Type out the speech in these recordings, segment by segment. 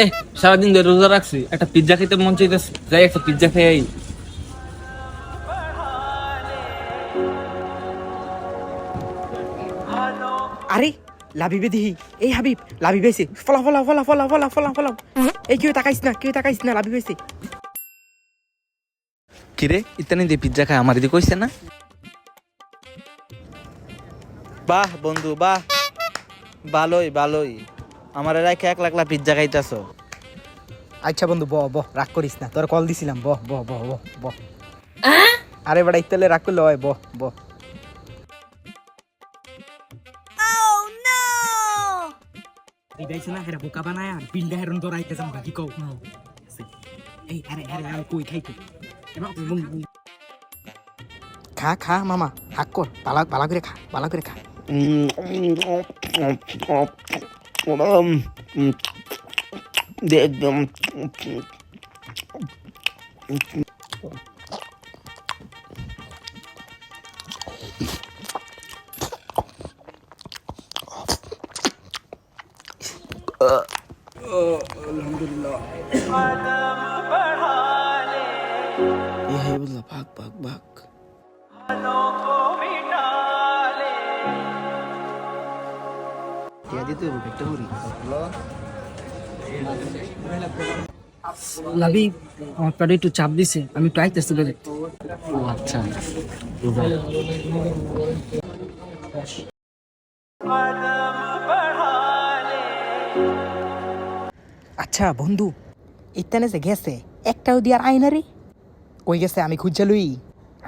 এ সারাদিন ধরে রোজা রাখছি, একটা পিজ্জা খেতে মন চাইতেছে, যাই একটা পিজ্জা খেয়ে আই। আরে লাবিবে দিহি এই হাবিব লাবিব আইছে ফলা ফলা ফলা ফলা ফলা ফলা ফলা এই কেউ তাকাইস না লাবিব আইছে। কিরে ইতানি দিয়ে পিজ্জা খায় আমার দিকে কইছে না? বাহ বন্ধু বাহ, ভালোই ভালোই, আমার রাখে এক লাখ পিজ্জা খাইতেছ। আচ্ছা বন্ধু ব ব রাগ করিস না, তোর কল দিছিলাম ব ব ব ব ব আরে বেটা ইতালে রাগ করলে হয় ব ব। না হেরা বোকা বানায় আর বিলটা হেরন দরাইতে যাম বাকি কও এই আরে আরে আমি কই খাইতে খা খা মামা হাক কর বালা করে খা বালা করে খা। ভাগ ভাগ ভাগ। লাবি আমার পেটে একটু চাপ দিছে, আমি একটু আইতেছি বেরে। ও আচ্ছা, আচ্ছা বন্ধু ইত্যানে যে গেছে একটাও দিয়ার আইনা রে কই গেছে? আমি খুঁজা লই,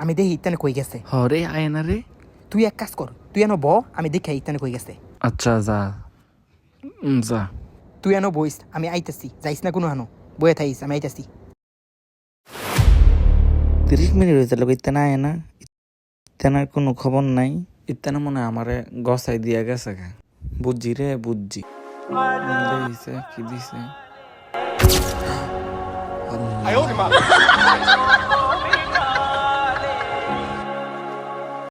আমি দেখি ইত্যানে কই গেছে। হরে আয় না রে। তুই এক কাজ কর, তুই এনো ব, আমি দেখে ইত্যানে কই গেছে। আচ্ছা যা যা। তুই এনো বইস, আমি আইতেছি, যাইস না কোনো হানো, বয়ে থাইস, আমি আইতেছি। 30 মিনিট হয়েছে লোক ইত্যানা আয় না, ইত্যানার কোনো খবর নাই। ইত্যানা মনে হয় আমারে গসাই দিয়া গেছে। বুঝছি রে বুঝছি, দিছে কি দিছে।